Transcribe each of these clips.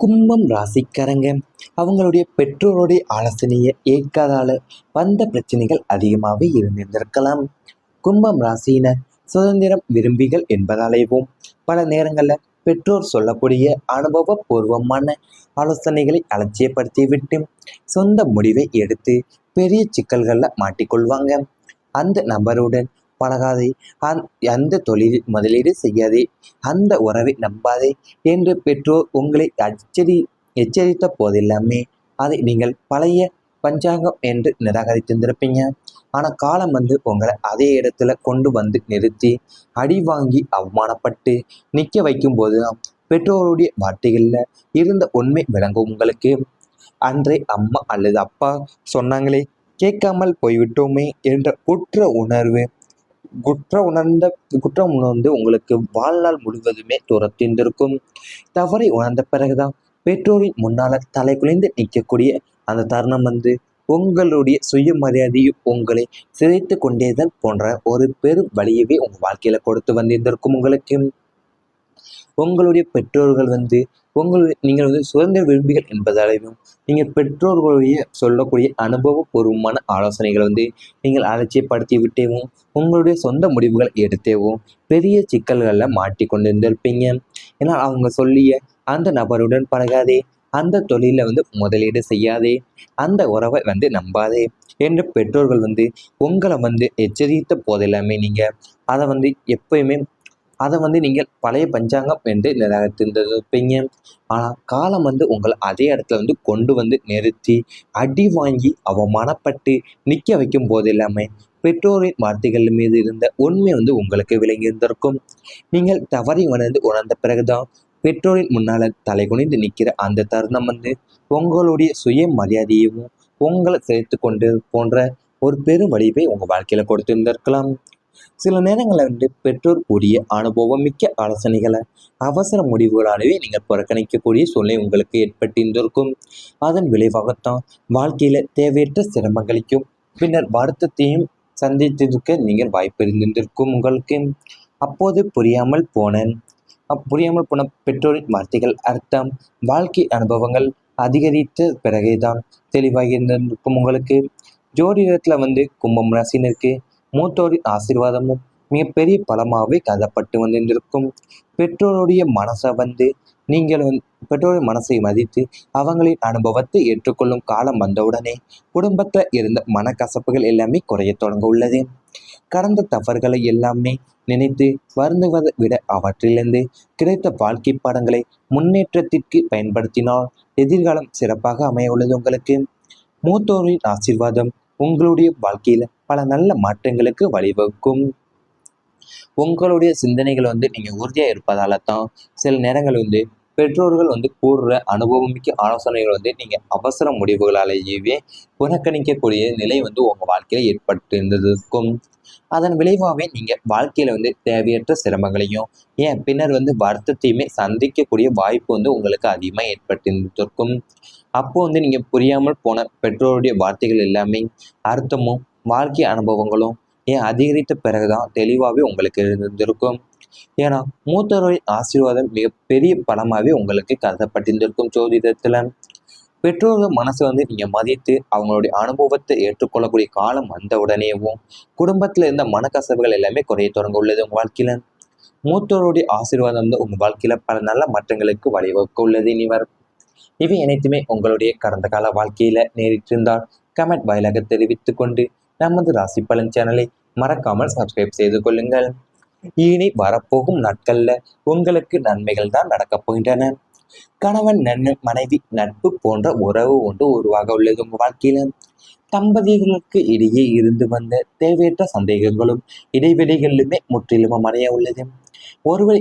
கும்பம் ராசிக்காரங்க அவங்களுடைய பெற்றோருடைய ஆலோசனையை ஏற்காதால வந்த பிரச்சனைகள் அதிகமாகவே இருந்திருந்திருக்கலாம். கும்பம் ராசியினர் சுதந்திரம் விரும்பிகள் என்பதாலேயும் பல நேரங்களில் பெற்றோர் சொல்லக்கூடிய அனுபவபூர்வமான ஆலோசனைகளை அலட்சியப்படுத்தி விட்டு சொந்த முடிவை எடுத்து பெரிய சிக்கல்களில் மாட்டிக்கொள்வாங்க. அந்த நபருடன் பழகாதே, அந்த தொழிலில் முதலீடு செய்யாதே, அந்த உறவை நம்பாதே என்று பெற்றோர் உங்களை எச்சரித்த போதெல்லாமே அதை நீங்கள் பழைய பஞ்சாங்கம் என்று நிராகரித்திருந்திருப்பீங்க. ஆனால் காலம் உங்களை அதே இடத்துல கொண்டு வந்து நிறுத்தி அடி வாங்கி அவமானப்பட்டு நிற்க வைக்கும் போது தான் பெற்றோருடைய வார்த்தைகளில் இருந்த உண்மை விளங்கும் உங்களுக்கு. அன்றே அம்மா அல்லது அப்பா சொன்னாங்களே, கேட்காமல் போய்விட்டோமே என்ற குற்றம் உணர்ந்து உங்களுக்கு வாழ்நாள் முழுவதுமே துரத்திருந்திருக்கும். தவறை உணர்ந்த பிறகுதான் பெற்றோரின் முன்னால தலை குலைந்து நிற்கக்கூடிய அந்த தருணம் உங்களுடைய சுயமரியாதையும் உங்களை சிதைத்து கொண்டேதான் போன்ற ஒரு பெரும் வழியவே உங்க வாழ்க்கையில கொடுத்து வந்திருந்திருக்கும் உங்களுக்கு. உங்களுடைய பெற்றோர்கள் நீங்கள் சுதந்திர விரும்பிகள் என்பதாலையும் நீங்கள் பெற்றோர்களுடைய சொல்லக்கூடிய அனுபவபூர்வமான ஆலோசனைகளை நீங்கள் அலட்சியப்படுத்தி விட்டேவும் உங்களுடைய சொந்த முடிவுகளை எடுத்தேவும் பெரிய சிக்கல்களில் மாட்டிக்கொண்டிருந்திருப்பீங்க. ஏன்னா அவங்க சொல்லிய அந்த நபருடன் பழகாதே, அந்த தொழிலில் முதலீடு செய்யாதே, அந்த உறவை நம்பாதே என்று பெற்றோர்கள் உங்களை எச்சரித்த போதெல்லாமே நீங்கள் அதை எப்பயுமே நீங்கள் பழைய பஞ்சாங்கம் என்று நிராகரித்திருந்திருப்பீங்க. ஆனால் காலம் உங்களை அதே இடத்துல கொண்டு நிறுத்தி அடி வாங்கி அவமானப்பட்டு நிற்க வைக்கும் போது எல்லாமே பெற்றோரின் வார்த்தைகள் மீது இருந்த உண்மை உங்களுக்கு விளங்கி இருந்திருக்கும். நீங்கள் தவறி உணர்ந்த பிறகுதான் பெற்றோரின் முன்னால் தலை குனிந்து நிற்கிற அந்த தருணம் உங்களுடைய சுய மரியாதையும் உங்களை சேர்த்து கொண்டு போன்ற ஒரு பெரும் வடிவை உங்கள் வாழ்க்கையில் கொடுத்திருந்திருக்கலாம். சில நேரங்களில் பெற்றோர் கூடிய அனுபவம் மிக்க ஆலோசனைகளை அவசர முடிவுகளாகவே நீங்கள் புறக்கணிக்கக்கூடிய சூழ்நிலை உங்களுக்கு ஏற்பட்டிருந்திருக்கும். அதன் விளைவாகத்தான் வாழ்க்கையில் தேவையற்ற சிரமங்களையும் பின்னர் வருத்தத்தையும் சந்தித்திருக்க நீங்கள் வாய்ப்பு இருந்திருக்கும் உங்களுக்கு. அப்போது புரியாமல் போன பெற்றோரின் வார்த்தைகள் அர்த்தம் வாழ்க்கை அனுபவங்கள் அதிகரித்த பிறகுதான் தெளிவாகி இருந்திருக்கும் உங்களுக்கு. ஜோதிடத்தில் கும்பம் ராசினருக்கு மூத்தோரின் ஆசீர்வாதமும் மிகப்பெரிய பலமாகவே கருதப்பட்டு வந்திருக்கும். பெற்றோருடைய மனசை நீங்கள் பெற்றோரின் மனசை மதித்து அவங்களின் அனுபவத்தை ஏற்றுக்கொள்ளும் காலம் வந்தவுடனே குடும்பத்தில் இருந்த மனக்கசப்புகள் எல்லாமே குறைய தொடங்க உள்ளது. கடந்த தவறுகளை எல்லாமே நினைத்து வருந்துவதை விட அவற்றிலிருந்து கிடைத்த வாழ்க்கை பாடங்களை முன்னேற்றத்திற்கு பயன்படுத்தினால் எதிர்காலம் சிறப்பாக அமைய உள்ளது உங்களுக்கு. மூத்தோரின் ஆசீர்வாதம் உங்களுடைய வாழ்க்கையில பல நல்ல மாற்றங்களுக்கு வழிவகுக்கும். உங்களுடைய சிந்தனைகள் நீங்க உறுதியா இருப்பதால தான் சில நேரங்கள் பெற்றோர்கள் கூறுற அனுபவமிக்க ஆலோசனைகள் நீங்க அவசர முடிவுகளாலேயே புறக்கணிக்கக்கூடிய நிலை உங்க வாழ்க்கையில ஏற்பட்டு இருந்ததுக்கும். அதன் விளைவாகவே நீங்க வாழ்க்கையில தேவையற்ற சிரமங்களையும் ஏன் பின்னர் வருத்தத்தையுமே சந்திக்கக்கூடிய வாய்ப்பு உங்களுக்கு அதிகமாக ஏற்பட்டிருந்திருக்கும். அப்போ நீங்க புரியாமல் போன பெற்றோருடைய வார்த்தைகள் எல்லாமே அர்த்தமும் வாழ்க்கை அனுபவங்களும் ஏன் அதிகரித்த பிறகுதான் தெளிவாகவே உங்களுக்கு இருந்திருக்கும். ஏன்னா மூத்தோரின் ஆசீர்வாதம் மிகப்பெரிய பலமாகவே உங்களுக்கு கருதப்பட்டிருந்திருக்கும். ஜோதிடத்துல பெற்றோர்கள் மனசை நீங்க மதித்து அவங்களுடைய அனுபவத்தை ஏற்றுக்கொள்ளக்கூடிய காலம் வந்த உடனேவும் குடும்பத்துல இருந்த மனக்கசவுகள் எல்லாமே குறைய தொடங்க உள்ளது உங்க வாழ்க்கையில. மூத்தோருடைய ஆசீர்வாதம் உங்க வாழ்க்கையில பல நல்ல மாற்றங்களுக்கு வழிவகுக்க உள்ளது இனி வரும். இவை அனைத்துமே உங்களுடைய கடந்த கால வாழ்க்கையில நேரிட்டிருந்தால் கமெண்ட் வாயிலாக தெரிவித்துக் கொண்டு நமது ராசி பலன் சேனலை மறக்காமல் சப்ஸ்கிரைப் செய்து கொள்ளுங்கள். இனி வரப்போகும் நாட்கள்ல உங்களுக்கு நன்மைகள் தான் நடக்கப் போகின்றன. கணவன் மனைவி நட்பு போன்ற உறவு ஒன்று உருவாக உள்ளது உங்க வாழ்க்கையில. தம்பதிகளுக்கு இடையே இருந்து வந்த தேவையற்ற சந்தேகங்களும் இடைவெளிகளிலுமே முற்றிலும் அடைய உள்ளது. ஒருவர்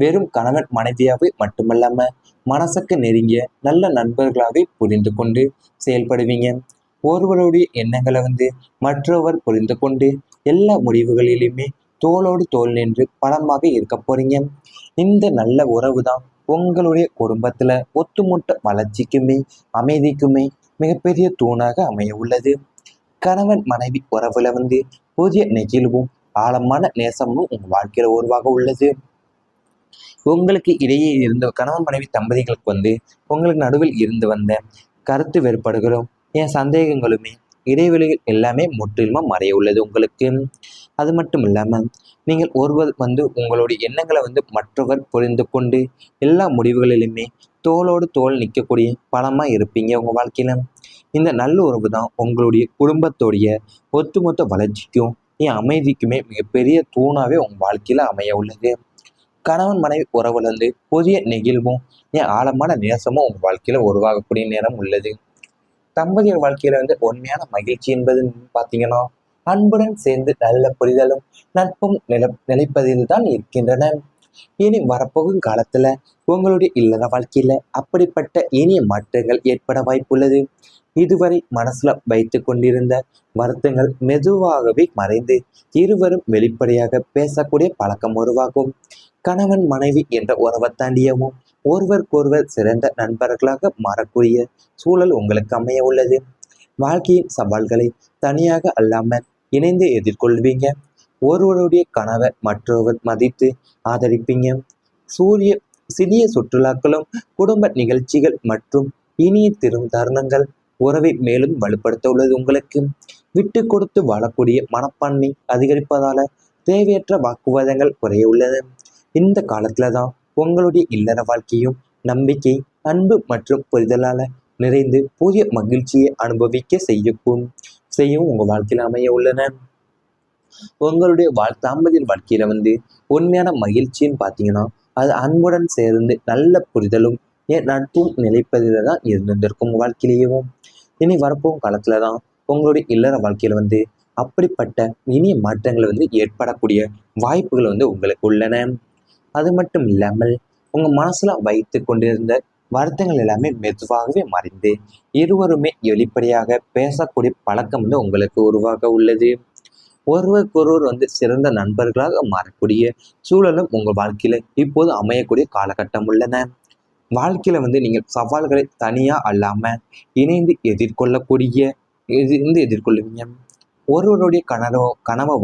வெறும் கணவன் மனைவியாவே மட்டுமல்லாம மனசுக்கு நெருங்கிய நல்ல நண்பர்களாகவே புரிந்து கொண்டு செயல்படுவீங்க. ஒருவருடைய எண்ணங்களை மற்றவர் புரிந்து கொண்டு எல்லா முடிவுகளிலுமே தோளோடு தோல் நின்று பலமாக இருக்க போறீங்க. இந்த நல்ல உறவு தான் உங்களுடைய குடும்பத்துல ஒத்துமொட்ட வளர்ச்சிக்குமே அமைதிக்குமே மிகப்பெரிய தூணாக அமைய உள்ளது. கணவன் மனைவி உறவுல புதிய நெகிழ்வும் ஆழமான நேசமும் உங்க வாழ்க்கையில உருவாக உள்ளது. உங்களுக்கு இடையே இருந்த கணவன் மனைவி தம்பதிகளுக்கு உங்களுக்கு நடுவில் இருந்து வந்த கருத்து வேறுபாடுகளும் சந்தேகங்களுமே இடைவெளிகள் எல்லாமே முற்றிலுமா மறைய உள்ளது உங்களுக்கு. அது மட்டும் இல்லாமல் நீங்கள் ஒருவர் உங்களுடைய எண்ணங்களை மற்றவர் புரிந்து கொண்டு எல்லா முடிவுகளிலுமே தோளோடு தோள் நிற்கக்கூடிய பலமாக இருப்பீங்க உங்கள் வாழ்க்கையில். இந்த நல்ல உறவு தான் உங்களுடைய குடும்பத்தோடைய ஒட்டுமொத்த வளர்ச்சிக்கும் அமைதிக்குமே மிகப்பெரிய தூணாகவே உங்கள் வாழ்க்கையில் அமைய உள்ளது. கணவன் மனைவி உறவுல புதிய நெகிழ்வும் ஆழமான நேசமும் உங்கள் வாழ்க்கையில உருவாகக்கூடிய நேரம் உள்ளது. தம்பதியர் வாழ்க்கையில உண்மையான மகிழ்ச்சி என்பது பார்த்தீங்கன்னா அன்புடன் சேர்ந்து நல்ல புரிதலும் நட்பும் நிலைப்பதில் தான் இருக்கின்றன. இனி வரப்போகும் காலத்துல உங்களுடைய இல்லற வாழ்க்கையில அப்படிப்பட்ட இனிய மாற்றங்கள் ஏற்பட வாய்ப்புள்ளது. இதுவரை மனசுல வைத்து கொண்டிருந்த வருத்தங்கள் மெதுவாகவே மறைந்து இருவரும் வெளிப்படையாக பேசக்கூடிய பழக்கம் உருவாகும். கணவன் மனைவி என்ற உறவை தாண்டியவும் ஒருவருக்கொருவர் சிறந்த நண்பர்களாக மாறக்கூடிய சூழல் உங்களுக்கு அமைய உள்ளது. வாழ்க்கையின் சவால்களை தனியாக அல்லாமல் இணைந்து எதிர்கொள்வீங்க. ஒருவருடைய கனவை மற்றொருவர் மதித்து ஆதரிப்பீங்க. சூரிய சிறிய சுற்றுலாக்களும் குடும்ப நிகழ்ச்சிகள் மற்றும் இனிய தருணங்கள் உறவை மேலும் வலுப்படுத்த உள்ளது உங்களுக்கு. விட்டு கொடுத்து வாழக்கூடிய மனப்பான்மை அதிகரிப்பதால தேவையற்ற வாக்குவாதங்கள் குறைய உள்ளது. இந்த காலத்துல தான் உங்களுடைய இல்லற வாழ்க்கையும் நம்பிக்கை அன்பு மற்றும் புரிதலால நிறைந்து புதிய மகிழ்ச்சியை அனுபவிக்க செய்யும் உங்க வாழ்க்கையில அமைய உள்ளன. உங்களுடைய தாம்பதிய வாழ்க்கையில உண்மையான மகிழ்ச்சின்னு பார்த்தீங்கன்னா அது அன்புடன் சேர்ந்து நல்ல புரிதலும் நட்பும் நிலைப்பதில தான் இருந்திருக்கும் வாழ்க்கையிலேயும். இனி வரப்போகும் காலத்துல தான் உங்களுடைய இல்லற வாழ்க்கையில அப்படிப்பட்ட இனிய மாற்றங்கள் ஏற்படக்கூடிய வாய்ப்புகள் உங்களுக்கு உள்ளன. அது மட்டும் இல்லாமல் உங்க மனசுல வைத்து கொண்டிருந்த வருத்தங்கள் எல்லாமே மெதுவாகவே மறைந்து இருவருமே வெளிப்படையாக பேசக்கூடிய பழக்கம் உங்களுக்கு உருவாக உள்ளது. ஒருவருக்கொருவர் சிறந்த நண்பர்களாக மாறக்கூடிய சூழலும் உங்கள் வாழ்க்கையில இப்போது அமையக்கூடிய காலகட்டம் உள்ளன. வாழ்க்கையில நீங்கள் சவால்களை தனியா அல்லாம இணைந்து எதிர்கொள்ளுவீங்க. ஒருவருடைய கனவை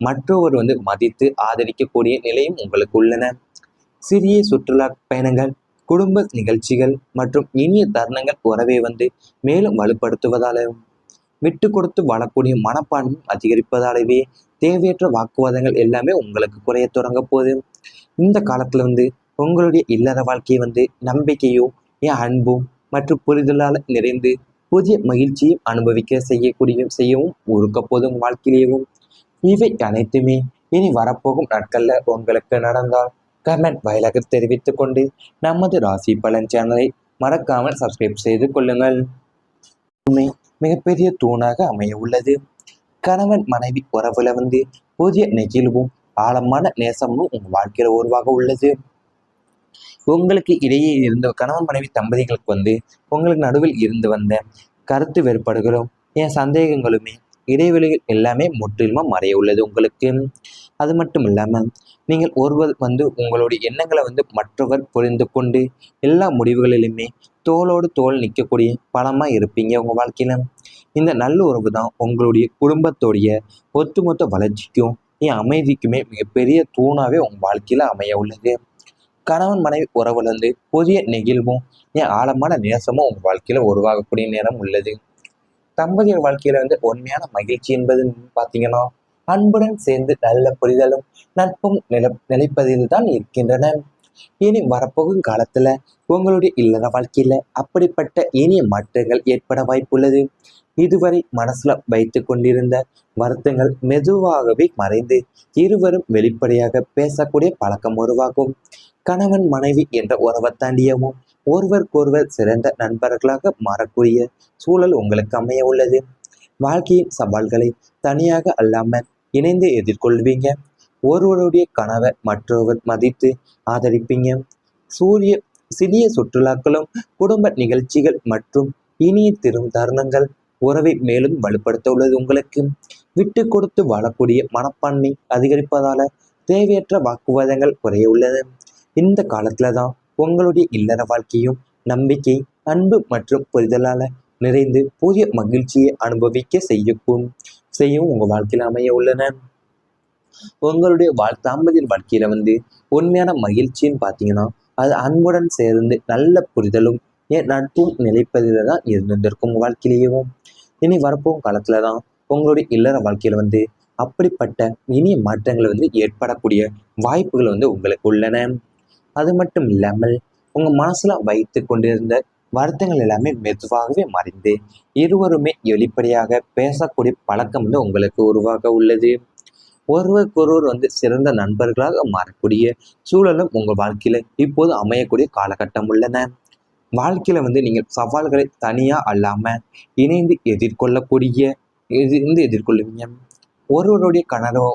மற்றவர் மதித்து ஆதரிக்கக்கூடிய நிலையும் உங்களுக்கு உள்ளன. சிறிய சுற்றுலா பயணங்கள் குடும்ப நிகழ்ச்சிகள் மற்றும் இனிய தருணங்கள் உறவை மேலும் வலுப்படுத்துவதாலும் விட்டு கொடுத்து வாழக்கூடிய மனப்பான்மை அதிகரிப்பதாலவே தேவையற்ற வாக்குவாதங்கள் எல்லாமே உங்களுக்கு குறைய தொடங்க போகுது. இந்த காலத்துல உங்களுடைய இல்லற வாழ்க்கையை நம்பிக்கையும் அன்பும் மற்றும் புரிதலால் நிறைந்து புதிய மகிழ்ச்சியும் அனுபவிக்க செய்யவும் இருக்க போதும் வாழ்க்கையிலேயும். இவை அனைத்துமே இனி வரப்போகும் நாட்கள்ல உங்களுக்கு நடந்தால் கமெண்ட் வாயிலாக தெரிவித்துக் கொண்டு நமது ராசி பலன் சேனலை மறக்காமல் சப்ஸ்கிரைப் செய்து கொள்ளுங்கள். மிகப்பெரிய தூணாக அமைய உள்ளது. கணவன் மனைவி உறவுல புதிய நெகிழ்வும் ஆழமான நேசமும் உங்க வாழ்க்கையில உருவாக உள்ளது. உங்களுக்கு இடையே இருந்த கணவன் மனைவி தம்பதிகளுக்கு உங்களுக்கு நடுவில் இருந்து வந்த கருத்து வேறுபாடுகளும் சந்தேகங்களுமே இடைவெளிகள் எல்லாமே முற்றிலுமா மறைய உள்ளது உங்களுக்கு. அது மட்டும் இல்லாமல் நீங்கள் ஒருவர் உங்களுடைய எண்ணங்களை மற்றவர் புரிந்து கொண்டு எல்லா முடிவுகளிலுமே தோளோடு தோள் நிற்கக்கூடிய பலமாக இருப்பீங்க உங்கள் வாழ்க்கையில. இந்த நல்ல உறவு தான் உங்களுடைய குடும்பத்தோடைய ஒட்டுமொத்த வளர்ச்சிக்கும் அமைதிக்குமே மிகப்பெரிய தூணாகவே உங்கள் வாழ்க்கையில் அமைய உள்ளது. கணவன் மனைவி உறவுல புதிய நெகிழ்வும் ஆழமான நேசமும் உங்கள் வாழ்க்கையில் உருவாகக்கூடிய நேரம் உள்ளது. தம்பதியர் வாழ்க்கையில உண்மையான மகிழ்ச்சி என்பது பார்த்தீங்கன்னா அன்புடன் சேர்ந்து நல்ல புரிதலும் நட்பும் நிலைப்பதில் தான் இருக்கின்றன. இனி வரப்போகும் காலத்துல உங்களுடைய இல்லற வாழ்க்கையில அப்படிப்பட்ட இனிய மாற்றங்கள் ஏற்பட வாய்ப்புள்ளது. இதுவரை மனசுல வைத்து கொண்டிருந்த வருத்தங்கள் மெதுவாகவே மறைந்து இருவரும் வெளிப்படையாக பேசக்கூடிய பழக்கம் உருவாகும். கணவன் மனைவி என்ற உறவை தாண்டியவும் ஒருவருக்கொருவர் சிறந்த நண்பர்களாக மாறக்கூடிய சூழல் உங்களுக்கு அமைய உள்ளது. வாழ்க்கையின் சவால்களை தனியாக அல்லாமல் இணைந்து எதிர்கொள்வீங்க. ஒருவருடைய கனவை மற்றொருவர் மதித்து ஆதரிப்பீங்க. சிறிய சுற்றுலாக்களும் குடும்ப நிகழ்ச்சிகள் மற்றும் இனிய தருணங்கள் உறவை மேலும் வலுப்படுத்த உள்ளது உங்களுக்கு. விட்டு கொடுத்து வாழக்கூடிய மனப்பான்மை அதிகரிப்பதால தேவையற்ற வாக்குவாதங்கள் குறைய உள்ளது. இந்த காலத்துல தான் உங்களுடைய இல்லற வாழ்க்கையும் நம்பிக்கை அன்பு மற்றும் புரிதலால நிறைந்து புதிய மகிழ்ச்சியை அனுபவிக்க செய்யும் உங்க வாழ்க்கையில் அமைய உள்ளன. உங்களுடைய தாம்பத்திய வாழ்க்கையில வந்து உண்மையான மகிழ்ச்சின்னு பார்த்தீங்கன்னா அது அன்புடன் சேர்ந்து நல்ல புரிதலும் நட்பும் நிலைப்பதில் தான் இருந்திருக்கும் உங்கள் வாழ்க்கையிலேயும். இனி வரப்போகும் காலத்துல தான் உங்களுடைய இல்லற வாழ்க்கையில வந்து அப்படிப்பட்ட இனிய மாற்றங்கள் வந்து ஏற்படக்கூடிய வாய்ப்புகள் வந்து உங்களுக்கு உள்ளன. அது மட்டும் இல்லாமல் உங்க மனசுல வைத்து கொண்டிருந்த வருத்தங்கள் எல்லாமே மெதுவாகவே மறைந்து இருவருமே வெளிப்படையாக பேசக்கூடிய பழக்கம் வந்து உங்களுக்கு உருவாக உள்ளது. ஒருவருக்கொருவர் வந்து சிறந்த நண்பர்களாக மாறக்கூடிய சூழலும் உங்கள் வாழ்க்கையில இப்போது அமையக்கூடிய காலகட்டம் உள்ளன. வாழ்க்கையில வந்து நீங்கள் சவால்களை தனியா அல்லாம இணைந்து எதிர்கொள்ளக்கூடிய எதிர்கொள்ளுவீங்க. ஒருவருடைய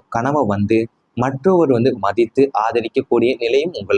கனவை வந்து மற்றொருவர் வந்து மதித்து ஆதரிக்கக்கூடிய நிலையும் உங்களுக்கு